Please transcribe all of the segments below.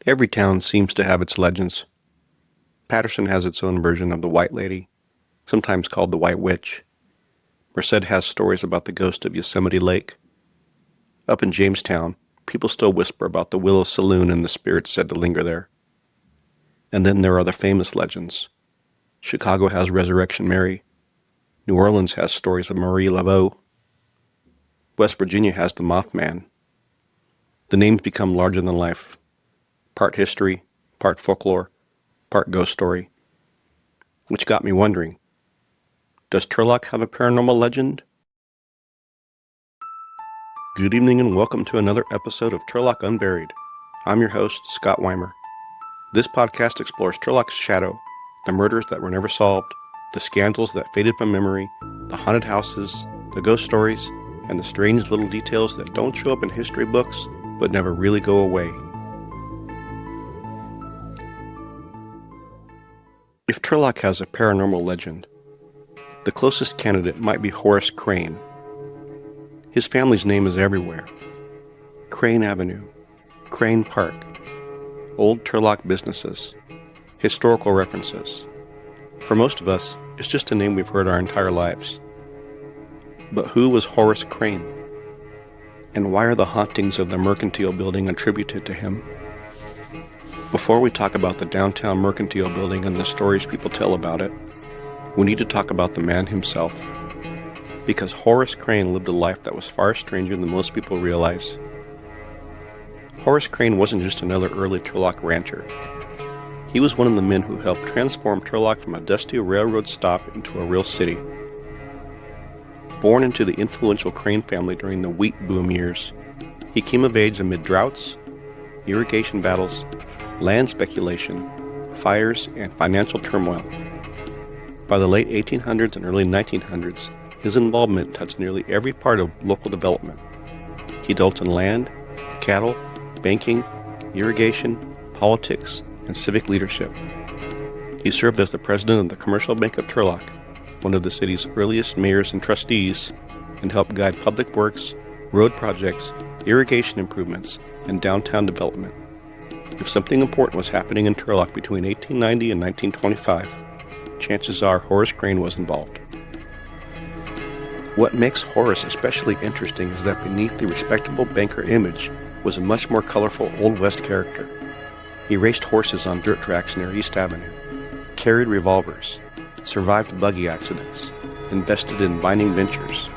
Every town seems to have its legends. Patterson has its own version of the White Lady, sometimes called the White Witch. Merced has stories about the ghost of Yosemite Lake. Up in Jamestown, people still whisper about the Willow Saloon and the spirits said to linger there. And then there are the famous legends. Chicago has Resurrection Mary. New Orleans has stories of Marie Laveau. West Virginia has the Mothman. The names become larger than life. Part history, part folklore, part ghost story. Which got me wondering, does Turlock have a paranormal legend? Good evening and welcome to another episode of Turlock Unburied. I'm your host, Scott Weimer. This podcast explores Turlock's shadow, the murders that were never solved, the scandals that faded from memory, the haunted houses, the ghost stories, and the strange little details that don't show up in history books but never really go away. If Turlock has a paranormal legend, the closest candidate might be Horace Crane. His family's name is everywhere. Crane Avenue, Crane Park, old Turlock businesses, historical references. For most of us, it's just a name we've heard our entire lives. But who was Horace Crane? And why are the hauntings of the Mercantile Building attributed to him? Before we talk about the downtown Mercantile Building and the stories people tell about it, we need to talk about the man himself. Because Horace Crane lived a life that was far stranger than most people realize. Horace Crane wasn't just another early Turlock rancher. He was one of the men who helped transform Turlock from a dusty railroad stop into a real city. Born into the influential Crane family during the wheat boom years, he came of age amid droughts, irrigation battles, land speculation, fires, and financial turmoil. By the late 1800s and early 1900s, his involvement touched nearly every part of local development. He dealt in land, cattle, banking, irrigation, politics, and civic leadership. He served as the president of the Commercial Bank of Turlock, one of the city's earliest mayors and trustees, and helped guide public works, road projects, irrigation improvements, and downtown development. If something important was happening in Turlock between 1890 and 1925, chances are Horace Crane was involved. What makes Horace especially interesting is that beneath the respectable banker image was a much more colorful Old West character. He raced horses on dirt tracks near East Avenue, carried revolvers, survived buggy accidents, invested in mining ventures,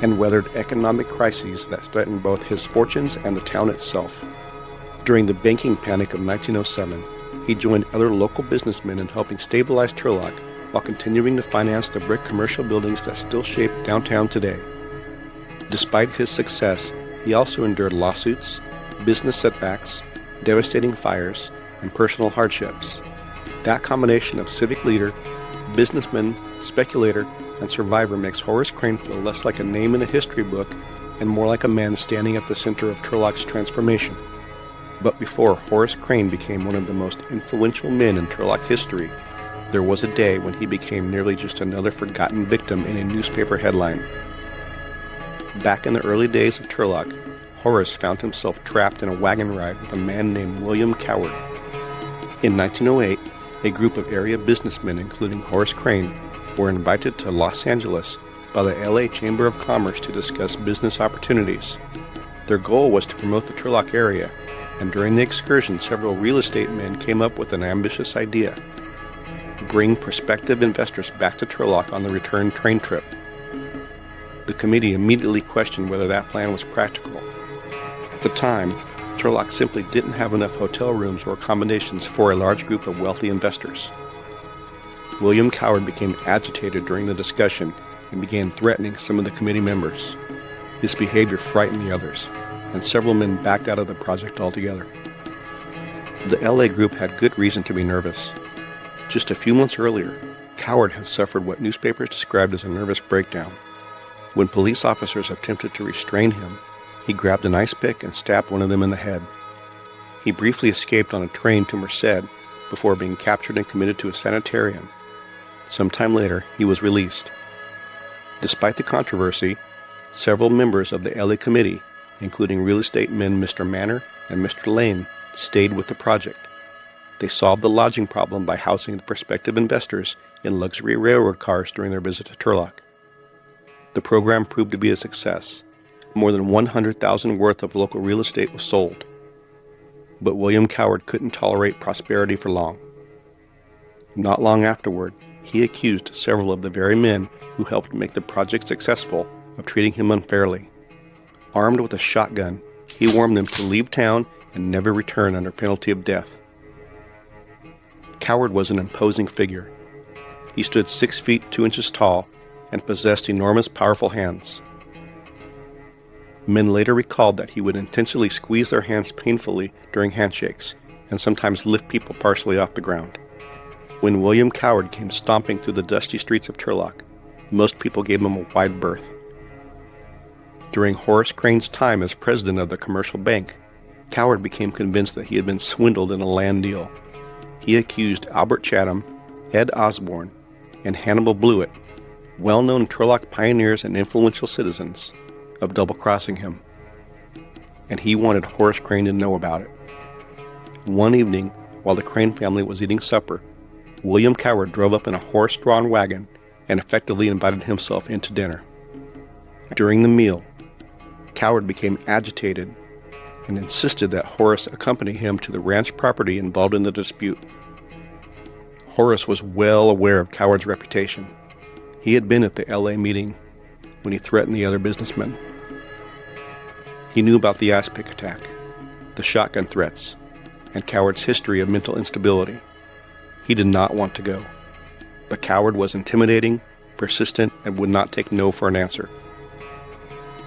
and weathered economic crises that threatened both his fortunes and the town itself. During the banking panic of 1907, he joined other local businessmen in helping stabilize Turlock while continuing to finance the brick commercial buildings that still shape downtown today. Despite his success, he also endured lawsuits, business setbacks, devastating fires, and personal hardships. That combination of civic leader, businessman, speculator, and survivor makes Horace Crane feel less like a name in a history book and more like a man standing at the center of Turlock's transformation. But before Horace Crane became one of the most influential men in Turlock history, there was a day when he became nearly just another forgotten victim in a newspaper headline. Back in the early days of Turlock, Horace found himself trapped in a wagon ride with a man named William Coward. In 1908, a group of area businessmen, including Horace Crane, were invited to Los Angeles by the LA Chamber of Commerce to discuss business opportunities. Their goal was to promote the Turlock area, and during the excursion, several real estate men came up with an ambitious idea: bring prospective investors back to Turlock on the return train trip. The committee immediately questioned whether that plan was practical. At the time, Turlock simply didn't have enough hotel rooms or accommodations for a large group of wealthy investors. William Coward became agitated during the discussion and began threatening some of the committee members. His behavior frightened the others, and several men backed out of the project altogether. The LA group had good reason to be nervous. Just a few months earlier, Coward had suffered what newspapers described as a nervous breakdown. When police officers attempted to restrain him, he grabbed an ice pick and stabbed one of them in the head. He briefly escaped on a train to Merced before being captured and committed to a sanitarium. Sometime later, he was released. Despite the controversy, several members of the LA committee, including real estate men Mr. Manor and Mr. Lane, stayed with the project. They solved the lodging problem by housing the prospective investors in luxury railroad cars during their visit to Turlock. The program proved to be a success. More than $100,000 worth of local real estate was sold. But William Coward couldn't tolerate prosperity for long. Not long afterward, he accused several of the very men who helped make the project successful of treating him unfairly. Armed with a shotgun, he warned them to leave town and never return under penalty of death. Coward was an imposing figure. He stood 6 feet 2 inches tall and possessed enormous, powerful hands. Men later recalled that he would intentionally squeeze their hands painfully during handshakes and sometimes lift people partially off the ground. When William Coward came stomping through the dusty streets of Turlock, most people gave him a wide berth. During Horace Crane's time as president of the commercial bank, Coward became convinced that he had been swindled in a land deal. He accused Albert Chatham, Ed Osborne, and Hannibal Blewett, well-known Turlock pioneers and influential citizens, of double-crossing him. And he wanted Horace Crane to know about it. One evening, while the Crane family was eating supper, William Coward drove up in a horse-drawn wagon and effectively invited himself into dinner. During the meal, Coward became agitated and insisted that Horace accompany him to the ranch property involved in the dispute. Horace was well aware of Coward's reputation. He had been at the L.A. meeting when he threatened the other businessmen. He knew about the ice pick attack, the shotgun threats, and Coward's history of mental instability. He did not want to go, but Coward was intimidating, persistent, and would not take no for an answer.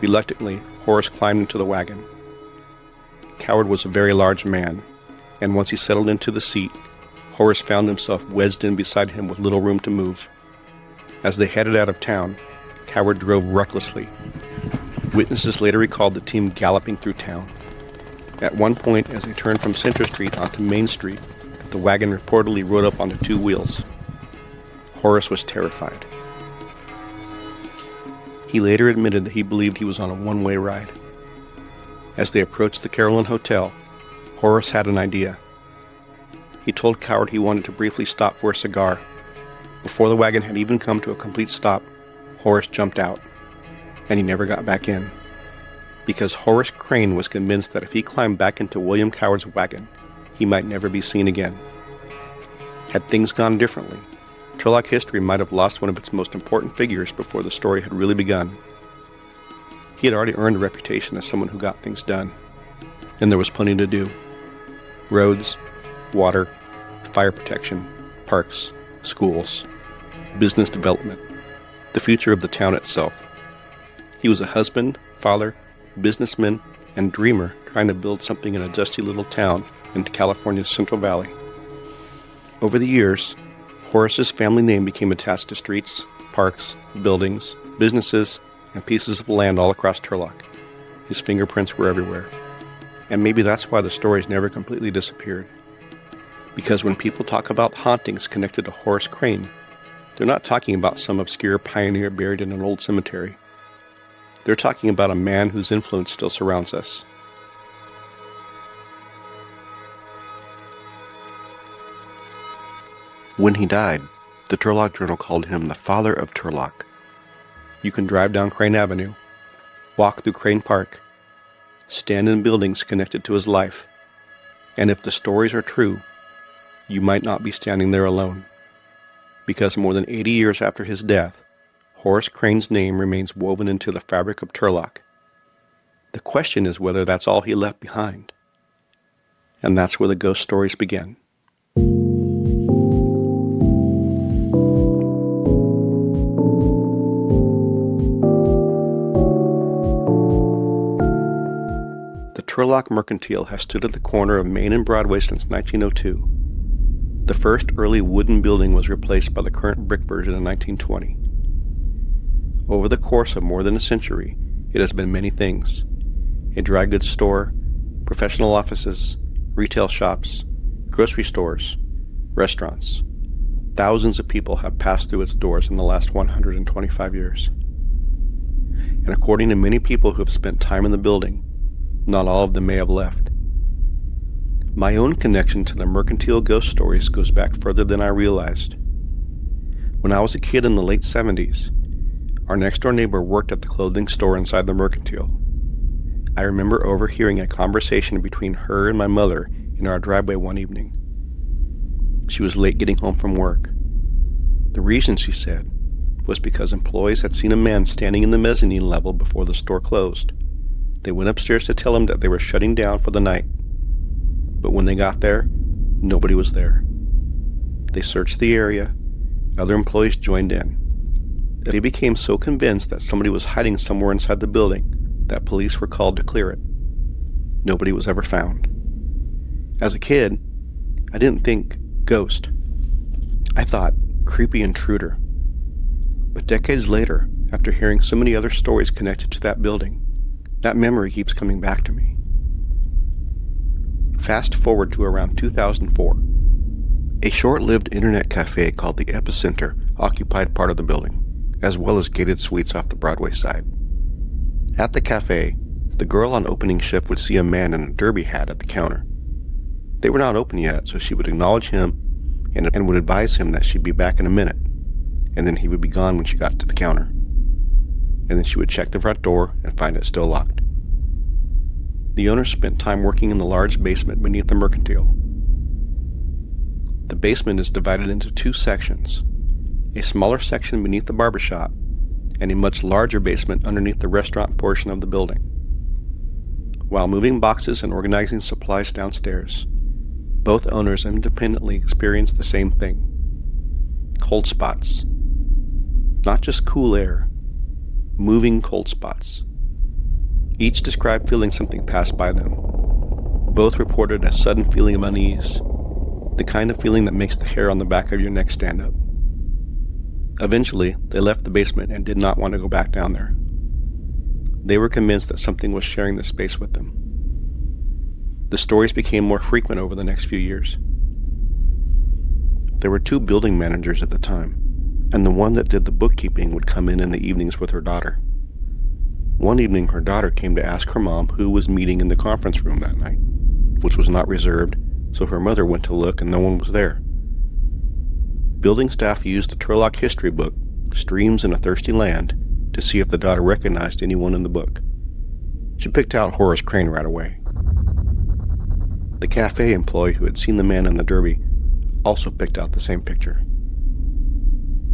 Reluctantly, Horace climbed into the wagon. Coward was a very large man, and once he settled into the seat, Horace found himself wedged in beside him with little room to move. As they headed out of town, Coward drove recklessly. Witnesses later recalled the team galloping through town. At one point, as they turned from Center Street onto Main Street, the wagon reportedly rode up onto 2 wheels. Horace was terrified. He later admitted that he believed he was on a one-way ride. As they approached the Carolyn Hotel, Horace had an idea. He told Coward he wanted to briefly stop for a cigar. Before the wagon had even come to a complete stop, Horace jumped out, and he never got back in, because Horace Crane was convinced that if he climbed back into William Coward's wagon, he might never be seen again. Had things gone differently, Turlock history might have lost one of its most important figures before the story had really begun. He had already earned a reputation as someone who got things done, and there was plenty to do. Roads, water, fire protection, parks, schools, business development, the future of the town itself. He was a husband, father, businessman, and dreamer trying to build something in a dusty little town in California's Central Valley. Over the years, Horace's family name became attached to streets, parks, buildings, businesses, and pieces of land all across Turlock. His fingerprints were everywhere. And maybe that's why the stories never completely disappeared. Because when people talk about hauntings connected to Horace Crane, they're not talking about some obscure pioneer buried in an old cemetery. They're talking about a man whose influence still surrounds us. When he died, the Turlock Journal called him the father of Turlock. You can drive down Crane Avenue, walk through Crane Park, stand in buildings connected to his life, and if the stories are true, you might not be standing there alone. Because more than 80 years after his death, Horace Crane's name remains woven into the fabric of Turlock. The question is whether that's all he left behind. And that's where the ghost stories begin. The Turlock Mercantile has stood at the corner of Main and Broadway since 1902. The first early wooden building was replaced by the current brick version in 1920. Over the course of more than a century, it has been many things: a dry goods store, professional offices, retail shops, grocery stores, restaurants. Thousands of people have passed through its doors in the last 125 years. And according to many people who have spent time in the building, not all of them may have left. My own connection to the Mercantile ghost stories goes back further than I realized. When I was a kid in the late 70s, our next-door neighbor worked at the clothing store inside the Mercantile. I remember overhearing a conversation between her and my mother in our driveway one evening. She was late getting home from work. The reason, she said, was because employees had seen a man standing in the mezzanine level before the store closed. They went upstairs to tell him that they were shutting down for the night. But when they got there, nobody was there. They searched the area. Other employees joined in. They became so convinced that somebody was hiding somewhere inside the building that police were called to clear it. Nobody was ever found. As a kid, I didn't think ghost. I thought creepy intruder. But decades later, after hearing so many other stories connected to that building, that memory keeps coming back to me. Fast forward to around 2004. A short-lived internet cafe called the Epicenter occupied part of the building, as well as gated suites off the Broadway side. At the cafe, the girl on opening shift would see a man in a derby hat at the counter. They were not open yet, so she would acknowledge him and would advise him that she'd be back in a minute, and then he would be gone when she got to the counter. And then she would check the front door and find it still locked. The owner spent time working in the large basement beneath the Mercantile. The basement is divided into two sections, a smaller section beneath the barbershop and a much larger basement underneath the restaurant portion of the building. While moving boxes and organizing supplies downstairs, both owners independently experienced the same thing. Cold spots. Not just cool air, moving cold spots. Each described feeling something pass by them. Both reported a sudden feeling of unease, the kind of feeling that makes the hair on the back of your neck stand up. Eventually, they left the basement and did not want to go back down there. They were convinced that something was sharing the space with them. The stories became more frequent over the next few years. There were two building managers at the time, and the one that did the bookkeeping would come in the evenings with her daughter. One evening, her daughter came to ask her mom who was meeting in the conference room that night, which was not reserved, so her mother went to look and no one was there. Building staff used the Turlock history book, Streams in a Thirsty Land, to see if the daughter recognized anyone in the book. She picked out Horace Crane right away. The cafe employee who had seen the man in the derby also picked out the same picture.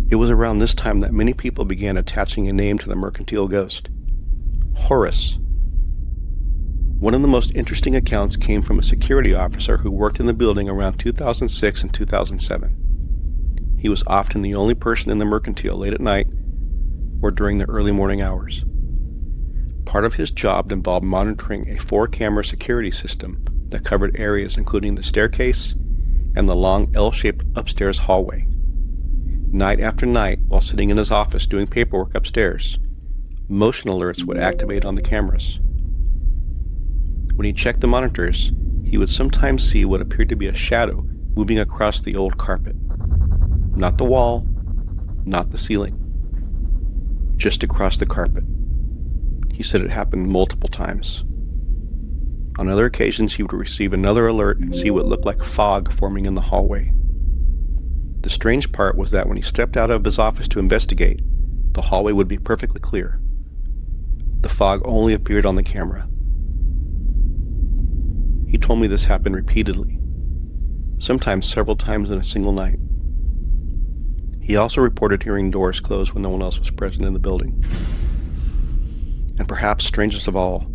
It was around this time that many people began attaching a name to the Mercantile ghost. Horace. One of the most interesting accounts came from a security officer who worked in the building around 2006 and 2007. He was often the only person in the Mercantile late at night or during the early morning hours. Part of his job involved monitoring a 4-camera security system that covered areas including the staircase and the long L-shaped upstairs hallway. Night after night, while sitting in his office doing paperwork upstairs, motion alerts would activate on the cameras. When he checked the monitors, he would sometimes see what appeared to be a shadow moving across the old carpet. Not the wall, not the ceiling. Just across the carpet. He said it happened multiple times. On other occasions, he would receive another alert and see what looked like fog forming in the hallway. The strange part was that when he stepped out of his office to investigate, the hallway would be perfectly clear. The fog only appeared on the camera. He told me this happened repeatedly, sometimes several times in a single night. He also reported hearing doors close when no one else was present in the building. And perhaps strangest of all,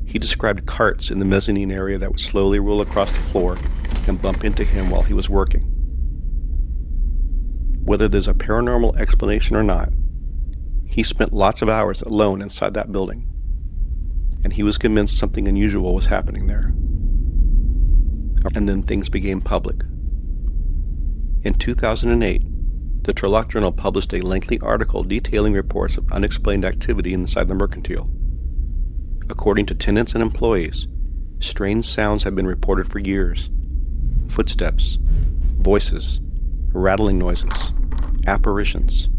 he described carts in the mezzanine area that would slowly roll across the floor and bump into him while he was working. Whether there's a paranormal explanation or not, he spent lots of hours alone inside that building, and he was convinced something unusual was happening there. And then things became public. In 2008, the Turlock Journal published a lengthy article detailing reports of unexplained activity inside the Mercantile. According to tenants and employees, strange sounds have been reported for years. Footsteps, voices, rattling noises, apparitions.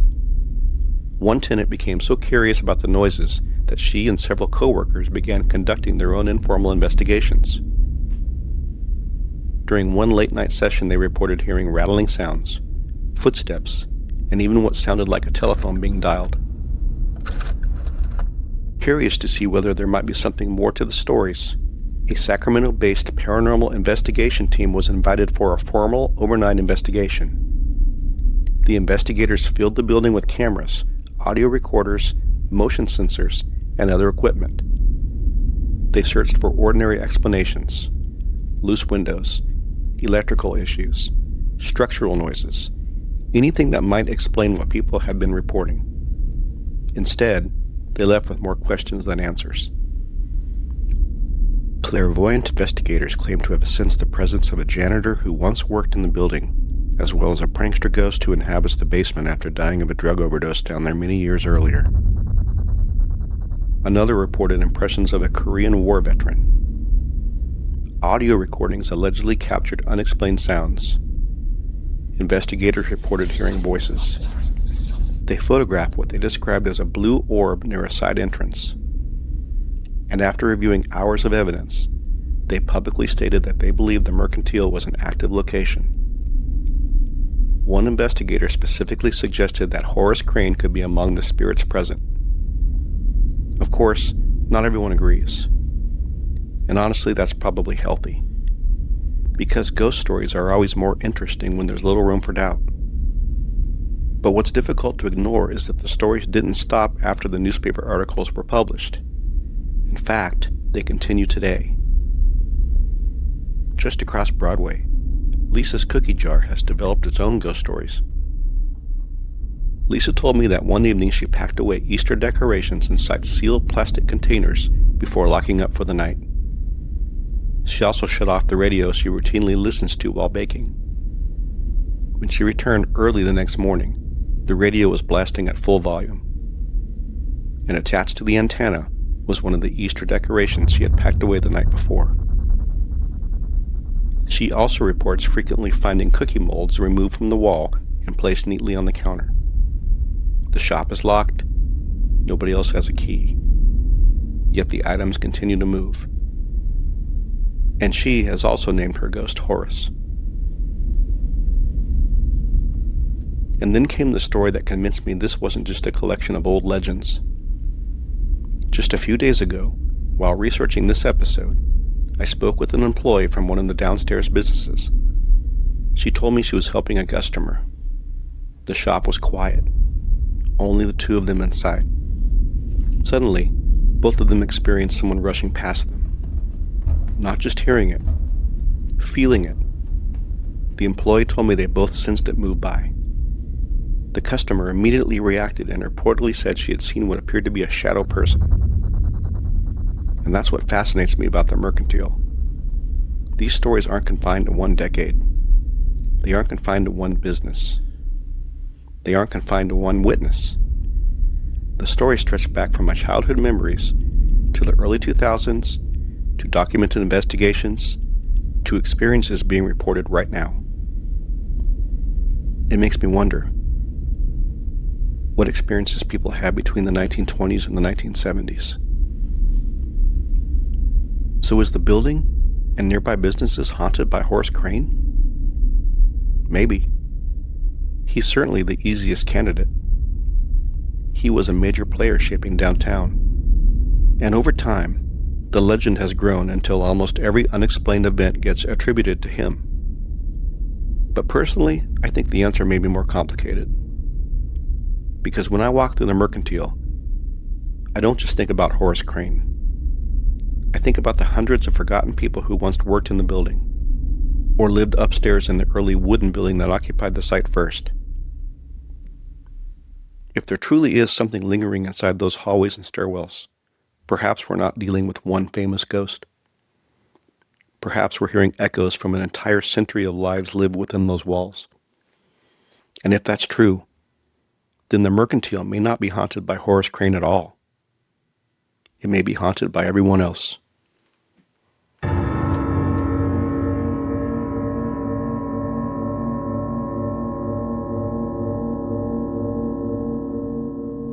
One tenant became so curious about the noises that she and several co-workers began conducting their own informal investigations. During one late-night session, they reported hearing rattling sounds, footsteps, and even what sounded like a telephone being dialed. Curious to see whether there might be something more to the stories, a Sacramento-based paranormal investigation team was invited for a formal overnight investigation. The investigators filled the building with cameras, audio recorders, motion sensors, and other equipment. They searched for ordinary explanations: loose windows, electrical issues, structural noises, anything that might explain what people had been reporting. Instead, they left with more questions than answers. Clairvoyant investigators claim to have sensed the presence of a janitor who once worked in the building, as well as a prankster ghost who inhabits the basement after dying of a drug overdose down there many years earlier. Another reported impressions of a Korean War veteran. Audio recordings allegedly captured unexplained sounds. Investigators reported hearing voices. They photographed what they described as a blue orb near a side entrance. And after reviewing hours of evidence, they publicly stated that they believed the Mercantile was an active location. One investigator specifically suggested that Horace Crane could be among the spirits present. Of course, not everyone agrees. And honestly, that's probably healthy. Because ghost stories are always more interesting when there's little room for doubt. But what's difficult to ignore is that the stories didn't stop after the newspaper articles were published. In fact, they continue today. Just across Broadway, Lisa's Cookie Jar has developed its own ghost stories. Lisa told me that one evening she packed away Easter decorations inside sealed plastic containers before locking up for the night. She also shut off the radio she routinely listens to while baking. When she returned early the next morning, the radio was blasting at full volume. And attached to the antenna was one of the Easter decorations she had packed away the night before. She also reports frequently finding cookie molds removed from the wall and placed neatly on the counter. The shop is locked. Nobody else has a key. Yet the items continue to move. And she has also named her ghost Horace. And then came the story that convinced me this wasn't just a collection of old legends. Just a few days ago, while researching this episode, I spoke with an employee from one of the downstairs businesses. She told me she was helping a customer. The shop was quiet, only the two of them inside. Suddenly, both of them experienced someone rushing past them. Not just hearing it, feeling it. The employee told me they both sensed it move by. The customer immediately reacted and reportedly said she had seen what appeared to be a shadow person. And that's what fascinates me about the Mercantile. These stories aren't confined to one decade. They aren't confined to one business. They aren't confined to one witness. The stories stretch back from my childhood memories to the early 2000s, to documented investigations, to experiences being reported right now. It makes me wonder what experiences people had between the 1920s and the 1970s. So is the building and nearby businesses haunted by Horace Crane? Maybe. He's certainly the easiest candidate. He was a major player shaping downtown. And over time, the legend has grown until almost every unexplained event gets attributed to him. But personally, I think the answer may be more complicated. Because when I walk through the Mercantile, I don't just think about Horace Crane. I think about the hundreds of forgotten people who once worked in the building, or lived upstairs in the early wooden building that occupied the site first. If there truly is something lingering inside those hallways and stairwells, perhaps we're not dealing with one famous ghost. Perhaps we're hearing echoes from an entire century of lives lived within those walls. And if that's true, then the Mercantile may not be haunted by Horace Crane at all. It may be haunted by everyone else.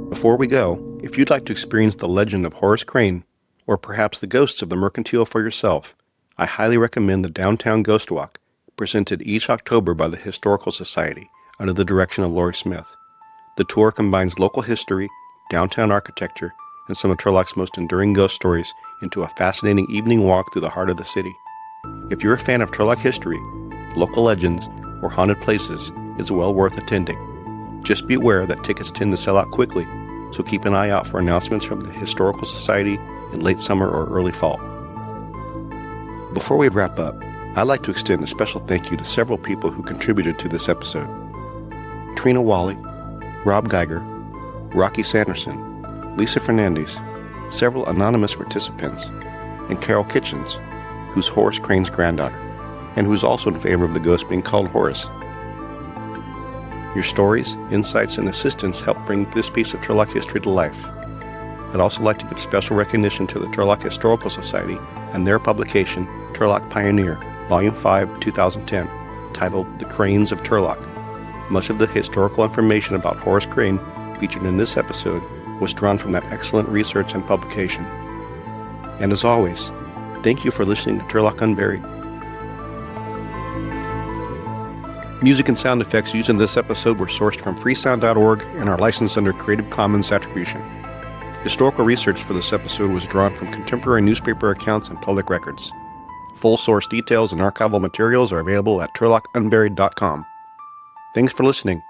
Before we go, if you'd like to experience the legend of Horace Crane, or perhaps the ghosts of the Mercantile for yourself, I highly recommend the Downtown Ghost Walk presented each October by the Historical Society under the direction of Lord Smith. The tour combines local history, downtown architecture, and some of Turlock's most enduring ghost stories into a fascinating evening walk through the heart of the city. If you're a fan of Turlock history, local legends, or haunted places, it's well worth attending. Just be aware that tickets tend to sell out quickly, so keep an eye out for announcements from the Historical Society in late summer or early fall. Before we wrap up, I'd like to extend a special thank you to several people who contributed to this episode. Trina Wally, Rob Geiger, Rocky Sanderson, Lisa Fernandez, several anonymous participants, and Carol Kitchens, who's Horace Crane's granddaughter, and who's also in favor of the ghost being called Horace. Your stories, insights, and assistance help bring this piece of Turlock history to life. I'd also like to give special recognition to the Turlock Historical Society and their publication, Turlock Pioneer, Volume 5, 2010, titled The Cranes of Turlock. Much of the historical information about Horace Crane featured in this episode was drawn from that excellent research and publication. And as always, thank you for listening to Turlock Unburied. Music and sound effects used in this episode were sourced from freesound.org and are licensed under Creative Commons Attribution. Historical research for this episode was drawn from contemporary newspaper accounts and public records. Full source details and archival materials are available at turlockunburied.com. Thanks for listening,